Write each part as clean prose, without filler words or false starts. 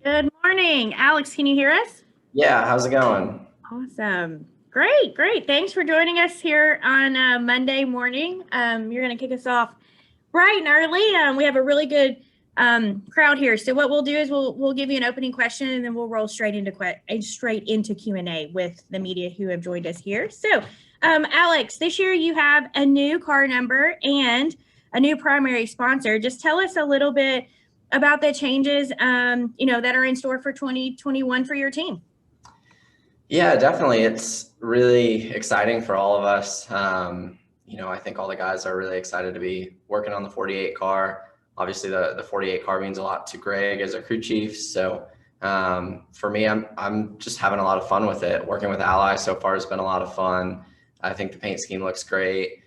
Good morning. Alex, can you hear us? Yeah, how's it going? Awesome. Great, great. Thanks for joining us here on Monday morning. You're going to kick us off bright and early. We have a really good crowd here. So what we'll do is we'll give you an opening question and then we'll roll straight into Q&A with the media who have joined us here. So, Alex, this year you have a new car number and a new primary sponsor. Just tell us a little bit about the changes that are in store for 2021 for your team. Yeah, definitely. It's really exciting for all of us. I think all the guys are really excited to be working on the 48 car. Obviously, the 48 car means a lot to Greg as a crew chief. So for me, I'm just having a lot of fun with it. Working with Ally so far has been a lot of fun. I think the paint scheme looks great.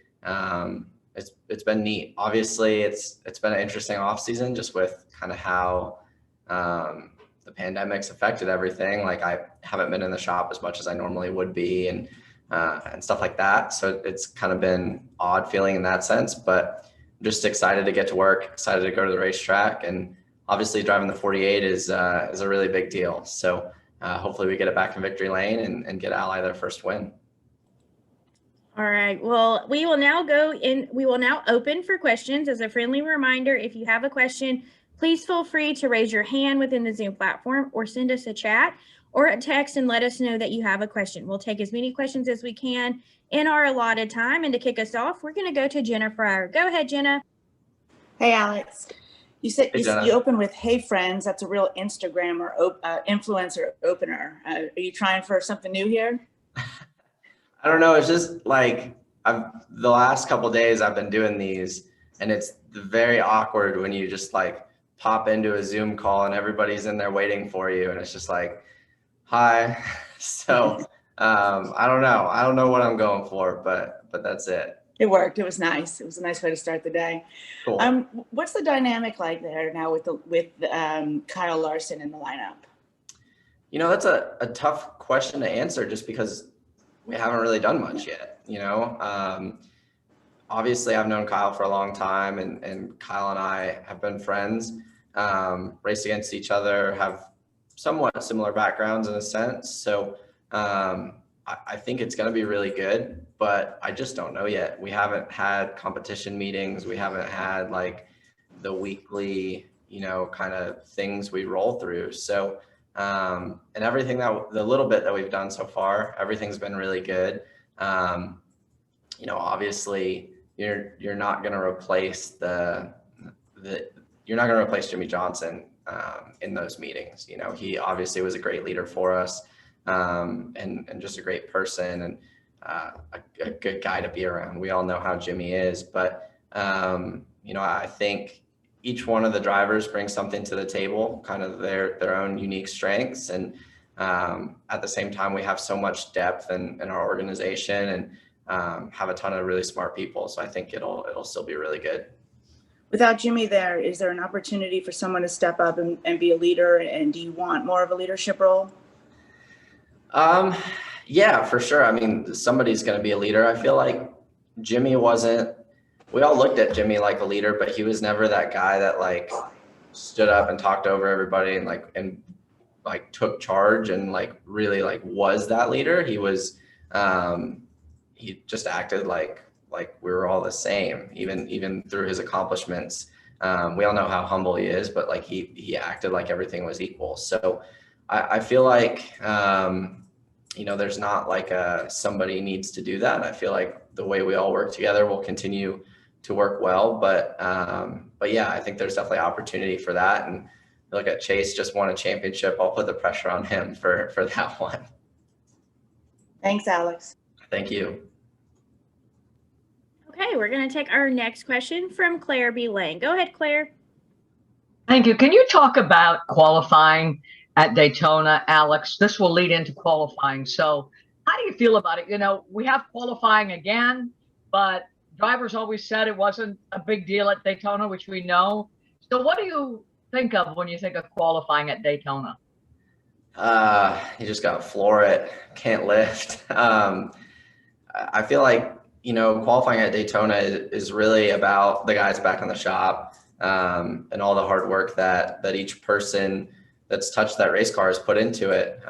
It's been neat. Obviously, it's been an interesting off season just with kind of how the pandemic's affected everything. Like I haven't been in the shop as much as I normally would be and stuff like that. So it's kind of been odd feeling in that sense, but I'm just excited to get to work, excited to go to the racetrack, and obviously driving the 48 is a really big deal. So hopefully we get it back in victory lane and get Ally their first win. All right. Well, we will now open for questions. As a friendly reminder, if you have a question, please feel free to raise your hand within the Zoom platform or send us a chat or a text and let us know that you have a question. We'll take as many questions as we can in our allotted time. And to kick us off, we're going to go to Jenna Fryer. Go ahead, Jenna. Hey, Alex. You said Hey, Jenna. you open with "Hey friends." That's a real Instagram or influencer opener. Are you trying for something new here? I don't know. It's just like the last couple of days I've been doing these, and it's very awkward when you just like pop into a Zoom call and everybody's in there waiting for you, and it's just like, hi. So I don't know. I don't know what I'm going for, but that's it. It worked. It was nice. It was a nice way to start the day. Cool. What's the dynamic like there now with Kyle Larson in the lineup? That's a tough question to answer just because we haven't really done much yet. Obviously I've known Kyle for a long time, and Kyle and I have been friends, raced against each other, have somewhat similar backgrounds in a sense. So I think it's going to be really good, but I just don't know yet. We haven't had competition meetings. We haven't had like the weekly, kind of things we roll through. So and everything the little bit that we've done so far, everything's been really good. Obviously you're not going to replace you're not going to replace Jimmy Johnson in those meetings. He obviously was a great leader for us, and just a great person and a good guy to be around. We all know how Jimmy is, but I think each one of the drivers brings something to the table, kind of their own unique strengths. And at the same time, we have so much depth in our organization and have a ton of really smart people. So I think it'll still be really good. Without Jimmy there, is there an opportunity for someone to step up and be a leader? And do you want more of a leadership role? Yeah, for sure. I mean, somebody's going to be a leader. I feel like Jimmy wasn't. We all looked at Jimmy like a leader, but he was never that guy that like stood up and talked over everybody and took charge and like really like was that leader. He was, he just acted like we were all the same, even through his accomplishments. We all know how humble he is, but like he acted like everything was equal. So I feel like, there's not like somebody needs to do that. I feel like the way we all work together will continue to work well, but yeah, I think there's definitely opportunity for that. And look at Chase just won a championship. I'll put the pressure on him for that one. Thanks, Alex. Thank you. Okay, we're going to take our next question from Claire B. Lane. Go ahead, Claire. Thank you. Can you talk about qualifying at Daytona, Alex? This will lead into qualifying. So how do you feel about it? We have qualifying again, but drivers always said it wasn't a big deal at Daytona, which we know. So what do you think of when you think of qualifying at Daytona? You just got to floor it, can't lift. I feel like, qualifying at Daytona is really about the guys back in the shop, and all the hard work that each person that's touch that race car has put into it.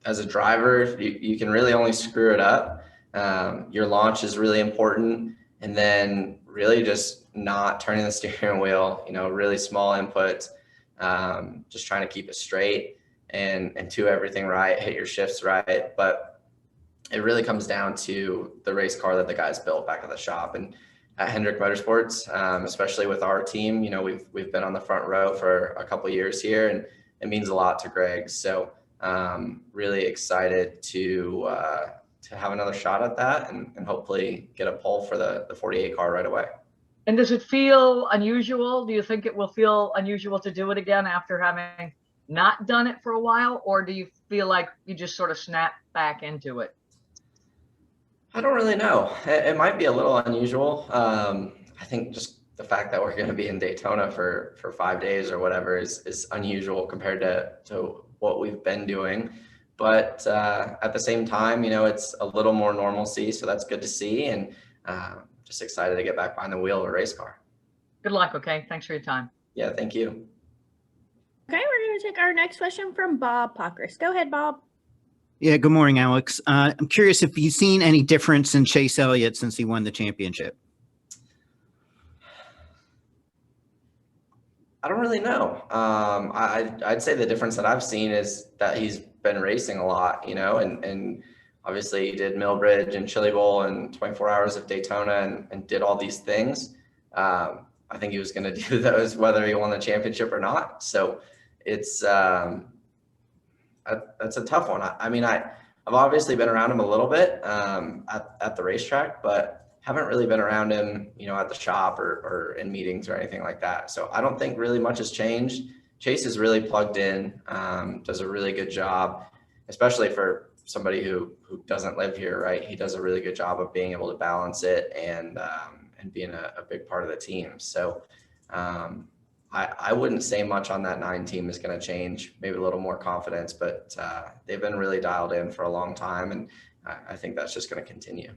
As a driver, you can really only screw it up. Your launch is really important, and then really just not turning the steering wheel, really small inputs, just trying to keep it straight and do everything right, hit your shifts right. But it really comes down to the race car that the guys built back at the shop. And at Hendrick Motorsports, especially with our team, we've been on the front row for a couple of years here, and it means a lot to Greg. So really excited to have another shot at that and hopefully get a pole for the 48 car right away. And does it feel unusual? Do you think it will feel unusual to do it again after having not done it for a while? Or do you feel like you just sort of snap back into it? I don't really know. It might be a little unusual. I think just the fact that we're going to be in Daytona for 5 days or whatever is unusual compared to what we've been doing. But at the same time, it's a little more normalcy, so that's good to see. And just excited to get back behind the wheel of a race car. Good luck. Okay. Thanks for your time. Yeah, thank you. Okay, we're going to take our next question from Bob Pockris. Go ahead, Bob. Yeah, good morning, Alex. I'm curious if you've seen any difference in Chase Elliott since he won the championship. I don't really know. I'd say the difference that I've seen is that he's been racing a lot, and obviously he did Millbridge and Chili Bowl and 24 Hours of Daytona and did all these things. I think he was going to do those whether he won the championship or not. So it's that's a tough one. I've obviously been around him a little bit at the racetrack, but haven't really been around him, at the shop or in meetings or anything like that. So I don't think really much has changed. Chase is really plugged in, does a really good job, especially for somebody who doesn't live here, right? He does a really good job of being able to balance it and being a big part of the team. So I wouldn't say much on that 9 team is going to change, maybe a little more confidence, but they've been really dialed in for a long time. And I think that's just going to continue.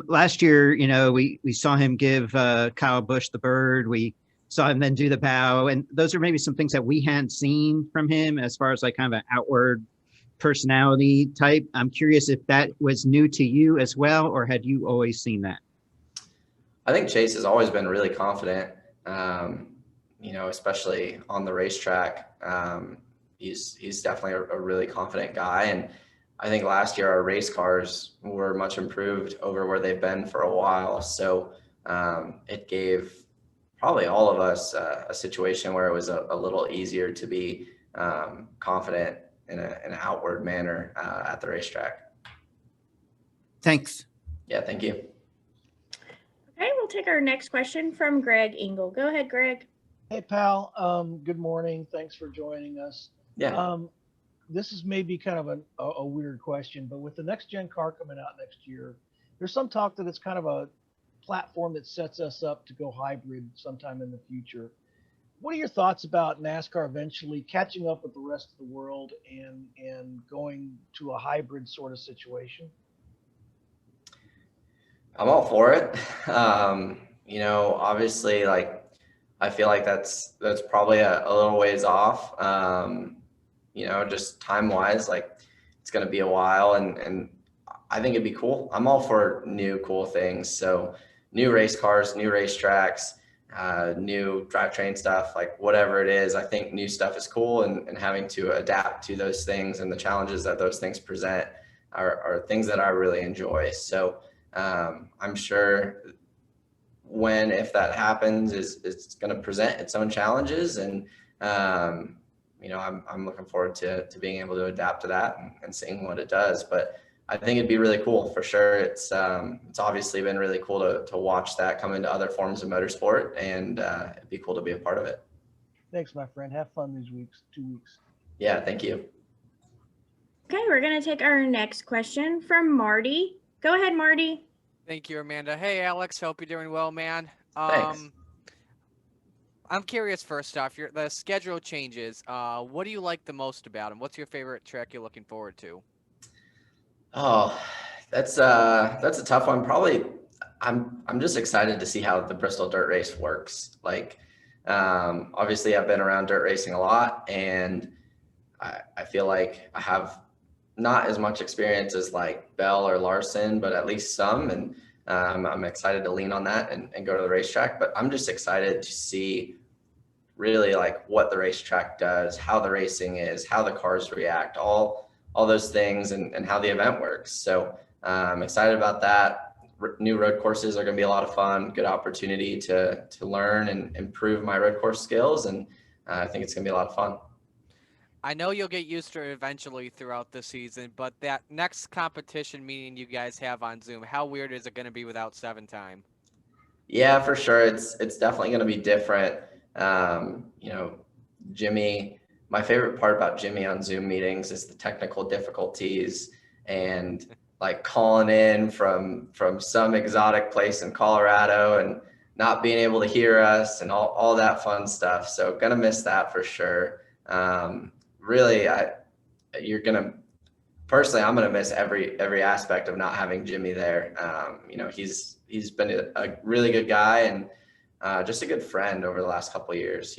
Last year, we saw him give Kyle Busch the bird. We saw him then do the bow. And those are maybe some things that we hadn't seen from him as far as like kind of an outward personality type. I'm curious if that was new to you as well, or had you always seen that? I think Chase has always been really confident, especially on the racetrack. He's definitely a really confident guy. And I think last year our race cars were much improved over where they've been for a while. So it gave probably all of us a situation where it was a little easier to be confident in an outward manner at the racetrack. Thanks. Yeah, thank you. Okay, we'll take our next question from Greg Engel. Go ahead, Greg. Hey, pal. Good morning. Thanks for joining us. Yeah. This is maybe kind of a weird question, but with the next gen car coming out next year, there's some talk that it's kind of a platform that sets us up to go hybrid sometime in the future. What are your thoughts about NASCAR eventually catching up with the rest of the world and going to a hybrid sort of situation? I'm all for it. Obviously, I feel like that's probably a little ways off. Just time wise, it's going to be a while, and I think it'd be cool. I'm all for new cool things. So new race cars, new racetracks, new drivetrain stuff, whatever it is. I think new stuff is cool, and having to adapt to those things and the challenges that those things present are things that I really enjoy. So I'm sure if that happens, it's going to present its own challenges, and I'm looking forward to being able to adapt to that and seeing what it does. But I think it'd be really cool for sure. It's obviously been really cool to watch that come into other forms of motorsport, and it'd be cool to be a part of it. Thanks, my friend. Have fun these 2 weeks. Yeah, thank you. Okay, we're going to take our next question from Marty. Go ahead, Marty. Thank you, Amanda. Hey, Alex. Hope you're doing well, man. Thanks. I'm curious, first off, the schedule changes. What do you like the most about them? What's your favorite track you're looking forward to? Oh, that's a tough one. Probably, I'm just excited to see how the Bristol Dirt Race works. Obviously, I've been around dirt racing a lot, and I feel like I have not as much experience as like Bell or Larson, but at least some. And I'm excited to lean on that and go to the racetrack. But I'm just excited to see really like what the racetrack does, how the racing is, how the cars react, all those things, and how the event works. So I'm excited about that. New road courses are going to be a lot of fun. Good opportunity to learn and improve my road course skills, and I think it's going to be a lot of fun. I know you'll get used to it eventually throughout the season, but that next competition meeting you guys have on Zoom, how weird is it going to be without 7-time? Yeah, for sure. It's definitely going to be different. Jimmy, my favorite part about Jimmy on Zoom meetings is the technical difficulties and like calling in from some exotic place in Colorado and not being able to hear us and all that fun stuff. So gonna miss that for sure. Really, personally, I'm gonna miss every aspect of not having Jimmy there. He's been a really good guy and just a good friend over the last couple of years.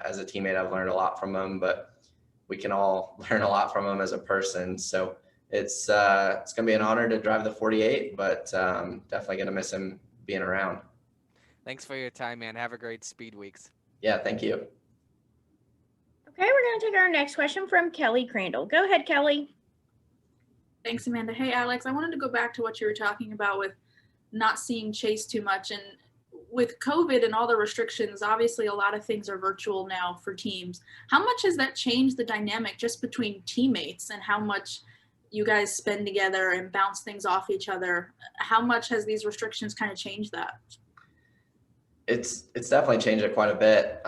As a teammate, I've learned a lot from him, but we can all learn a lot from him as a person. So it's gonna be an honor to drive the 48, but definitely gonna miss him being around. Thanks for your time, man. Have a great Speed Weeks. Yeah, thank you. Okay, we're going to take our next question from Kelly Crandall. Go ahead, Kelly. Thanks, Amanda. Hey, Alex, I wanted to go back to what you were talking about with not seeing Chase too much. And with COVID and all the restrictions, obviously a lot of things are virtual now for teams. How much has that changed the dynamic just between teammates and how much you guys spend together and bounce things off each other? How much has these restrictions kind of changed that? It's definitely changed it quite a bit.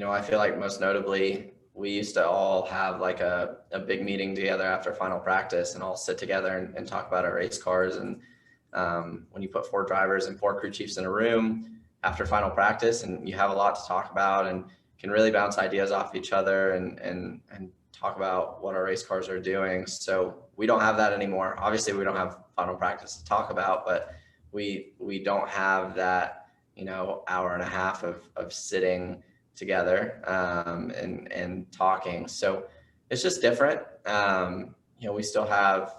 I feel like most notably, we used to all have like a big meeting together after final practice and all sit together and talk about our race cars. And when you put 4 drivers and 4 crew chiefs in a room after final practice, and you have a lot to talk about and can really bounce ideas off each other and talk about what our race cars are doing. So we don't have that anymore. Obviously, we don't have final practice to talk about, but we don't have that hour and a half of sitting together and talking. So it's just different. We still have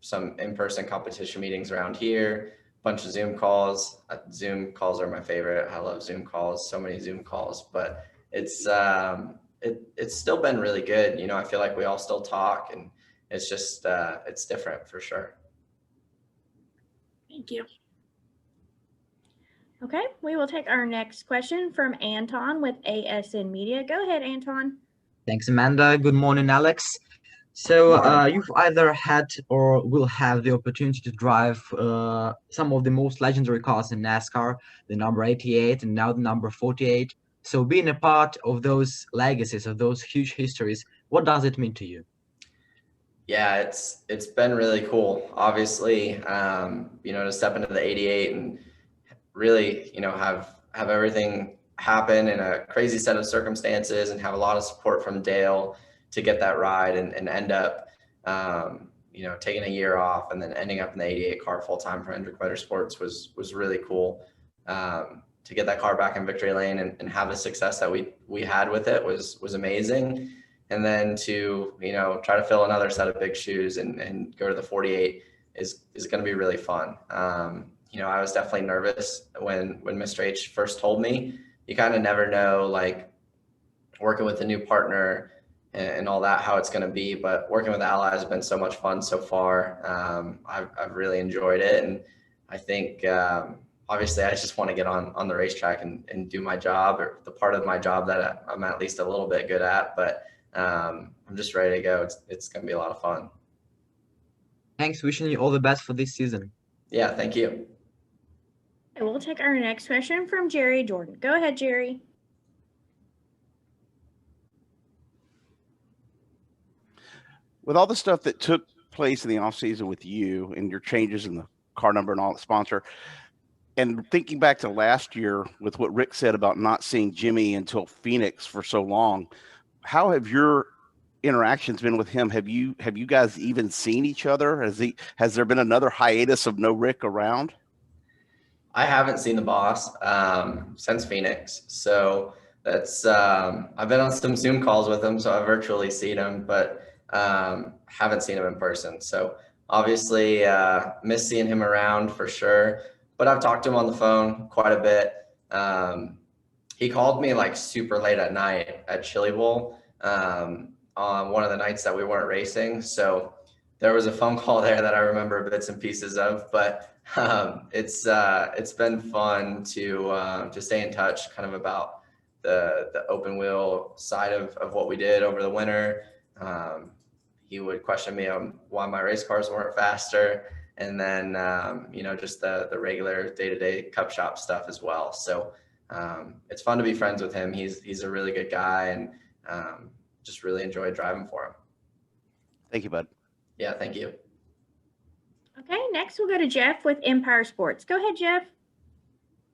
some in-person competition meetings around here, a bunch of Zoom calls. Zoom calls are my favorite. I love Zoom calls, so many Zoom calls, but it's still been really good. I feel like we all still talk, and it's just it's different for sure. Thank you. Okay, we will take our next question from Anton with ASN Media. Go ahead, Anton. Thanks, Amanda. Good morning, Alex. So you've either had or will have the opportunity to drive some of the most legendary cars in NASCAR, the number 88 and now the number 48. So being a part of those legacies, of those huge histories, what does it mean to you? Yeah, it's been really cool. Obviously, to step into the 88 and really, have everything happen in a crazy set of circumstances and have a lot of support from Dale to get that ride and end up, taking a year off and then ending up in the 88 car full-time for Hendrick Motorsports was really cool. To get that car back in victory lane and have the success that we had with it was amazing. And then to, try to fill another set of big shoes and go to the 48 is going to be really fun. I was definitely nervous when Mr. H first told me. You kind of never know, like working with a new partner and all that, how it's going to be. But working with Ally has been so much fun so far. I've really enjoyed it. And I think, obviously, I just want to get on the racetrack and do my job, or the part of my job that I'm at least a little bit good at. But I'm just ready to go. It's going to be a lot of fun. Thanks. Wishing you all the best for this season. Yeah, thank you. We'll take our next question from Jerry Jordan. Go ahead, Jerry. With all the stuff that took place in the offseason with you and your changes in the car number and all the sponsor, and thinking back to last year with what Rick said about not seeing Jimmy until Phoenix for so long, how have your interactions been with him? Have you guys even seen each other? Has there been another hiatus of no Rick around? I haven't seen the boss since Phoenix. So that's I've been on some Zoom calls with him, so I've virtually seen him, but haven't seen him in person. So obviously miss seeing him around for sure. But I've talked to him on the phone quite a bit. He called me like super late at night at Chili Bowl on one of the nights that we weren't racing. So there was a phone call there that I remember bits and pieces of, but it's been fun to stay in touch kind of about the open wheel side of what we did over the winter. He would question me on why my race cars weren't faster, and then just the regular day-to-day cup shop stuff as well. So it's fun to be friends with him. He's a really good guy, and just really enjoyed driving for him. Thank you, bud. Yeah, thank you. Okay, next we'll go to Jeff with Empire Sports. Go ahead, Jeff.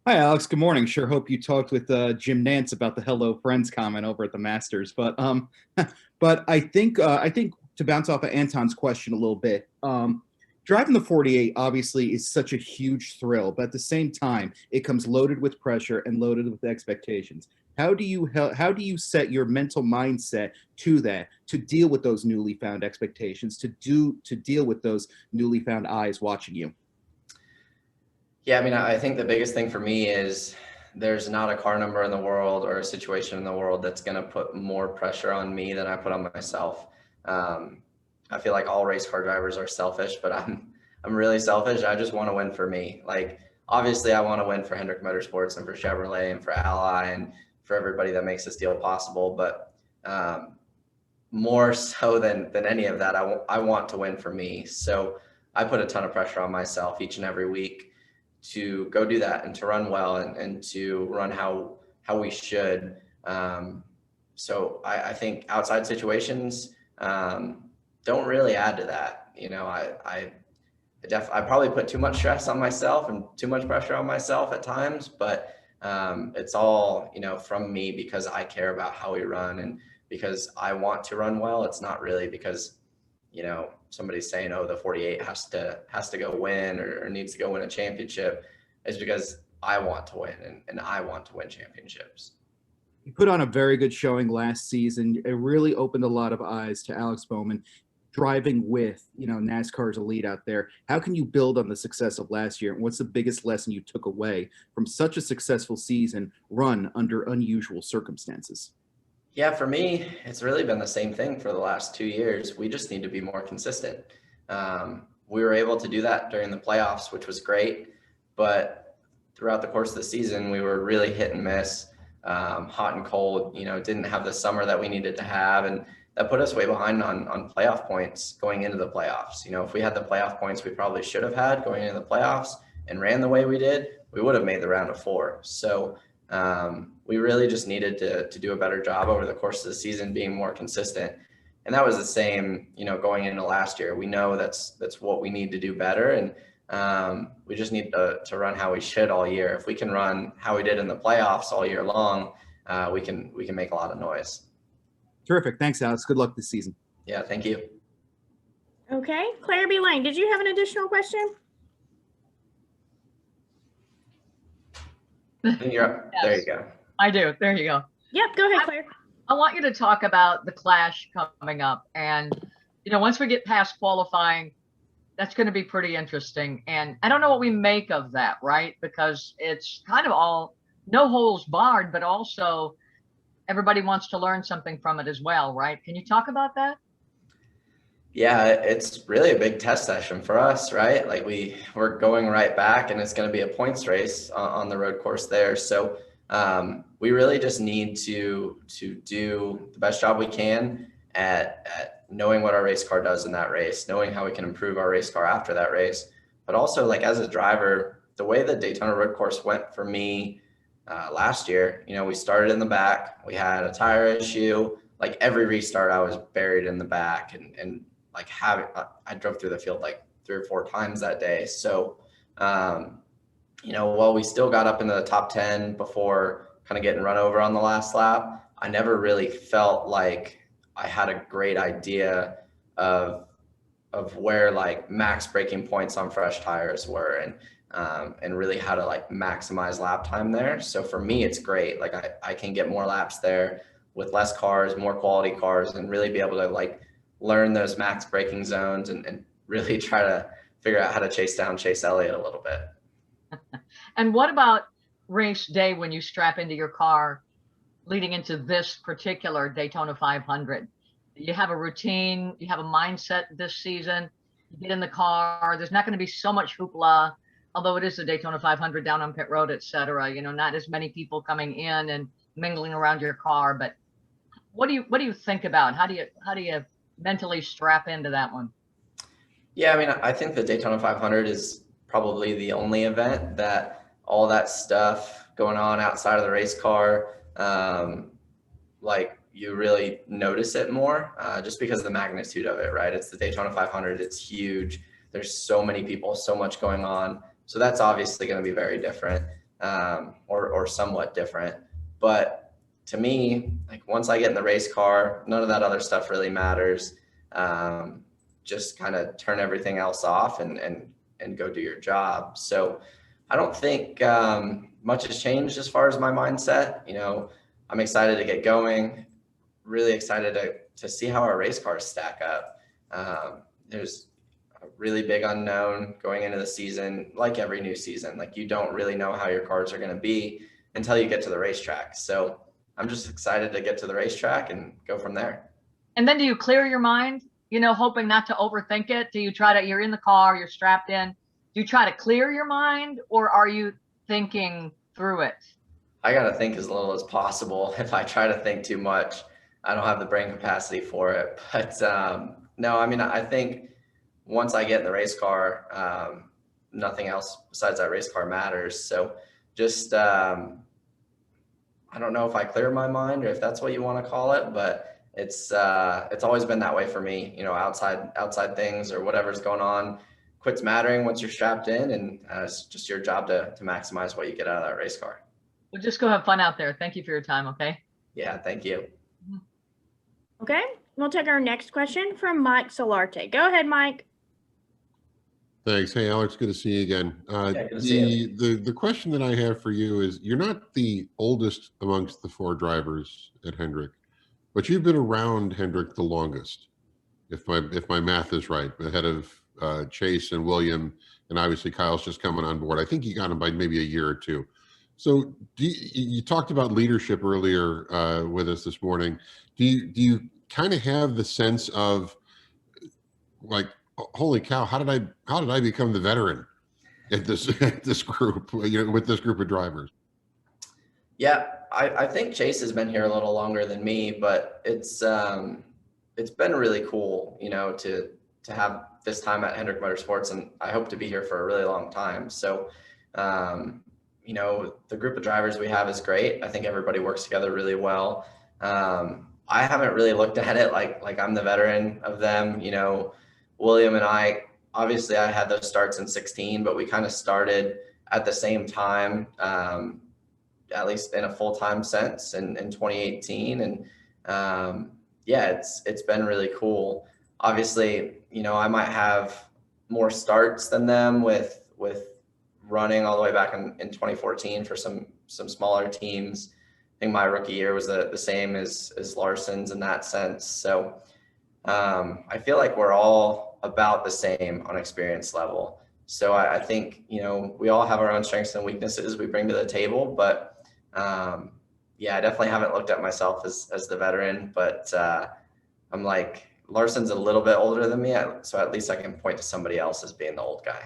Hi, Alex. Good morning. Sure hope you talked with Jim Nantz about the "Hello Friends" comment over at the Masters. But but I think to bounce off of Anton's question a little bit, driving the 48 obviously is such a huge thrill, but at the same time, it comes loaded with pressure and loaded with expectations. How do you set your mental mindset to that, to deal with those newly found expectations, to deal with those newly found eyes watching you? Yeah, I mean, I think the biggest thing for me is there's not a car number in the world or a situation in the world that's going to put more pressure on me than I put on myself. I feel like all race car drivers are selfish, but I'm really selfish. I just want to win for me. Like, obviously I want to win for Hendrick Motorsports and for Chevrolet and for Ally and for everybody that makes this deal possible. But more so than any of that, I want to win for me. So I put a ton of pressure on myself each and every week to go do that and to run well and to run how we should. So I think outside situations don't really add to that. I probably put too much stress on myself and too much pressure on myself at times, but it's all, from me because I care about how we run and because I want to run well. It's not really because, somebody's saying, oh, the 48 has to go win or needs to go win a championship. It's because I want to win and I want to win championships. You put on a very good showing last season. It really opened a lot of eyes to Alex Bowman driving with, NASCAR's elite out there. How can you build on the success of last year? And what's the biggest lesson you took away from such a successful season run under unusual circumstances? Yeah, for me, it's really been the same thing for the last 2 years. We just need to be more consistent. We were able to do that during the playoffs, which was great. But throughout the course of the season, we were really hit and miss, hot and cold, didn't have the summer that we needed to have. And that put us way behind on playoff points going into the playoffs. If we had the playoff points we probably should have had going into the playoffs and ran the way we did, we would have made the round of 4. So we really just needed to do a better job over the course of the season, being more consistent. And that was the same, going into last year. We know that's what we need to do better. And we just need to run how we should all year. If we can run how we did in the playoffs all year long, we can make a lot of noise. Terrific. Thanks, Alex. Good luck this season. Yeah, thank you. Okay, Claire B. Lane, did you have an additional question? You're up. Yes. There you go. I do. There you go. Yep, go ahead, Claire. I want you to talk about the clash coming up. And, once we get past qualifying, that's going to be pretty interesting. And I don't know what we make of that, right? Because it's kind of all no holes barred, but also everybody wants to learn something from it as well, right? Can you talk about that? Yeah, it's really a big test session for us, right? Like we're going right back and it's going to be a points race on the road course there. So we really just need to do the best job we can at knowing what our race car does in that race, knowing how we can improve our race car after that race. But also, like, as a driver, the way the Daytona road course went for me last year, we started in the back, we had a tire issue. Like every restart, I was buried in the back and like I drove through the field like 3 or 4 times that day. So, while we still got up into the top 10 before kind of getting run over on the last lap, I never really felt like I had a great idea of where like max braking points on fresh tires were. And and really how to like maximize lap time there. So for me, it's great. Like I can get more laps there with less cars, more quality cars, and really be able to like learn those max braking zones and really try to figure out how to chase down Chase Elliott a little bit. And what about race day when you strap into your car leading into this particular Daytona 500? You have a routine, you have a mindset this season, you get in the car, there's not going to be so much hoopla, although it is the Daytona 500 down on pit road, et cetera, you know, not as many people coming in and mingling around your car. But what do you think about? How do you mentally strap into that one? Yeah, I mean, I think the Daytona 500 is probably the only event that all that stuff going on outside of the race car, like you really notice it more, just because of the magnitude of it, right? It's the Daytona 500. It's huge. There's so many people, so much going on. So that's obviously going to be very different, or somewhat different. But to me, like once I get in the race car, none of that other stuff really matters. Just kind of turn everything else off and go do your job. So I don't think much has changed as far as my mindset. You know, I'm excited to get going, really excited to see how our race cars stack up. There's a really big unknown going into the season, like every new season. Like you don't really know how your cars are going to be until you get to the racetrack. So I'm just excited to get to the racetrack and go from there. And then do you clear your mind, you know, hoping not to overthink it? Do you try to, you're in the car, you're strapped in, do you try to clear your mind, or are you thinking through it? I got to think as little as possible. If I try to think too much, I don't have the brain capacity for it. But no, I mean, I think once I get in the race car, nothing else besides that race car matters. So just, I don't know if I clear my mind or if that's what you want to call it, but it's always been that way for me. You know, outside things or whatever's going on quits mattering once you're strapped in, and it's just your job to maximize what you get out of that race car. Well, just go have fun out there. Thank you for your time. Okay. Yeah, thank you. Okay, we'll take our next question from Mike Solarte. Go ahead, Mike. Thanks. Hey, Alex, good to see you again. Good to see you. The question that I have for you is, you're not the oldest amongst the four drivers at Hendrick, but you've been around Hendrick the longest, if my math is right, ahead of Chase and William, and obviously Kyle's just coming on board. I think you got him by maybe a year or two. So you talked about leadership earlier with us this morning. Do you kind of have the sense of like, holy cow, how did I become the veteran at this group, you know, with this group of drivers? Yeah, I think Chase has been here a little longer than me, but it's been really cool, you know, to have this time at Hendrick Motorsports, and I hope to be here for a really long time. So, you know, the group of drivers we have is great. I think everybody works together really well. I haven't really looked at it like I'm the veteran of them. You know, William and I, obviously I had those starts in 16, but we kind of started at the same time, at least in a full-time sense in 2018. And yeah, it's been really cool. Obviously, you know, I might have more starts than them with running all the way back in 2014 for some smaller teams. I think my rookie year was the same as Larson's in that sense. So I feel like we're all about the same on experience level. So I think, you know, we all have our own strengths and weaknesses we bring to the table, but yeah, I definitely haven't looked at myself as the veteran, but I'm like, Larson's a little bit older than me, so at least I can point to somebody else as being the old guy.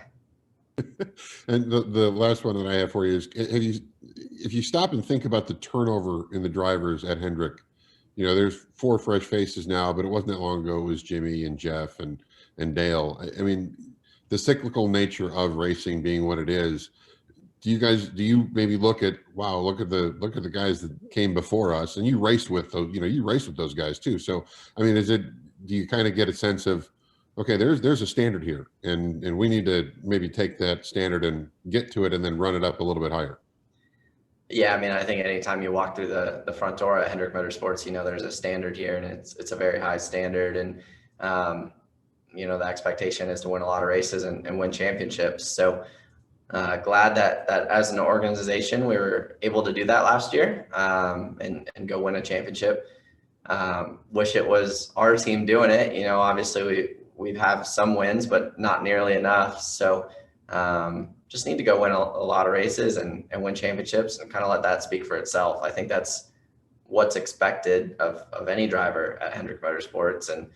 And the last one that I have for you is, if you stop and think about the turnover in the drivers at Hendrick, you know, there's 4 fresh faces now, but it wasn't that long ago. It was Jimmy and Jeff and Dale. I mean, the cyclical nature of racing being what it is, do you maybe look at, wow, look at the guys that came before us, and you raced with those, you know, you raced with those guys too. So, I mean, do you kind of get a sense of, okay, there's a standard here, and we need to maybe take that standard and get to it and then run it up a little bit higher? Yeah, I mean, I think anytime you walk through the front door at Hendrick Motorsports, you know, there's a standard here, and it's a very high standard. And, you know, the expectation is to win a lot of races and win championships. So glad that as an organization we were able to do that last year, and go win a championship. Wish it was our team doing it. You know, obviously we've have some wins, but not nearly enough. So just need to go win a lot of races and win championships and kind of let that speak for itself. I think that's what's expected of any driver at Hendrick Motorsports. And,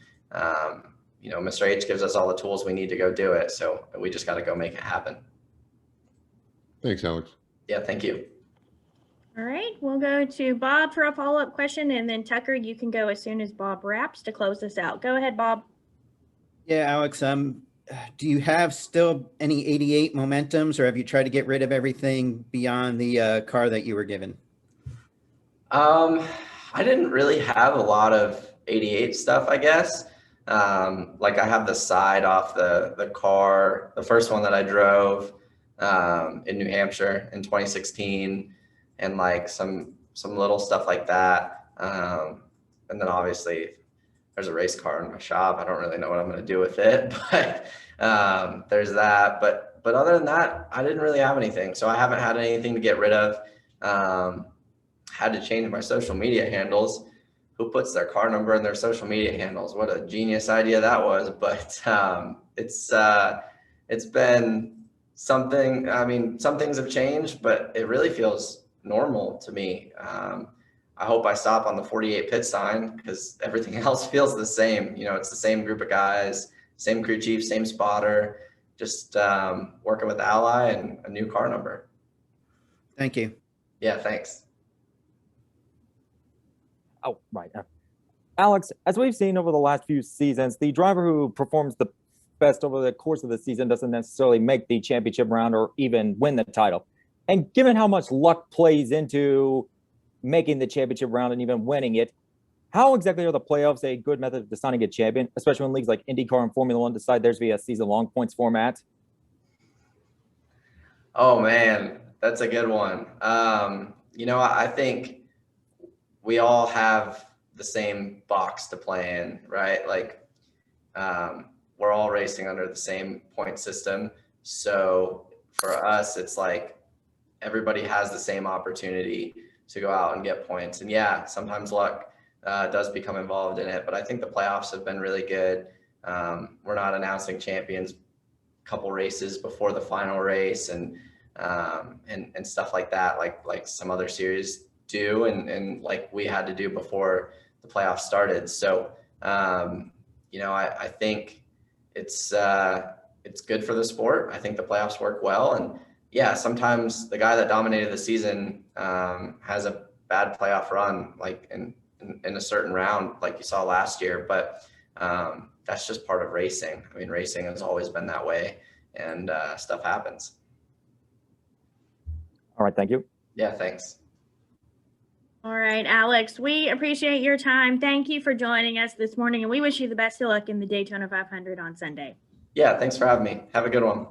you know, Mr. H gives us all the tools we need to go do it. So we just got to go make it happen. Thanks, Alex. Yeah, thank you. All right, we'll go to Bob for a follow-up question, and then Tucker, you can go as soon as Bob wraps to close this out. Go ahead, Bob. Yeah, Alex, do you have still any 88 momentums, or have you tried to get rid of everything beyond the car that you were given? I didn't really have a lot of 88 stuff, I guess. Like I have the side off the car, the first one that I drove in New Hampshire in 2016, and like some little stuff like that. And then obviously there's a race car in my shop. I don't really know what I'm going to do with it, but there's that. But other than that, I didn't really have anything. So I haven't had anything to get rid of. Had to change my social media handles. Who puts their car number in their social media handles? What a genius idea that was. But it's been something. I mean, some things have changed, but it really feels normal to me. I hope I stop on the 48 pit sign because everything else feels the same. You know, it's the same group of guys, same crew chief, same spotter, just working with Ally and a new car number. Thank you. Yeah, thanks. Oh, right. Alex, as we've seen over the last few seasons, the driver who performs the best over the course of the season doesn't necessarily make the championship round or even win the title. And given how much luck plays into making the championship round and even winning it, how exactly are the playoffs a good method of deciding a champion, especially when leagues like IndyCar and Formula One decide theirs via season-long points format? Oh man, that's a good one. You know, I think we all have the same box to play in, right? Like we're all racing under the same point system. So for us, it's like everybody has the same opportunity to go out and get points. And yeah, sometimes luck does become involved in it, but I think the playoffs have been really good. We're not announcing champions a couple races before the final race and stuff like that, like some other series do, and like we had to do before the playoffs started. So you know, I think it's good for the sport. I think the playoffs work well, and yeah, sometimes the guy that dominated the season has a bad playoff run, like in a certain round, like you saw last year. But that's just part of racing. I mean, racing has always been that way, and stuff happens. All right, thank you. Yeah, thanks. All right, Alex, we appreciate your time. Thank you for joining us this morning, and we wish you the best of luck in the Daytona 500 on Sunday. Yeah, thanks for having me. Have a good one.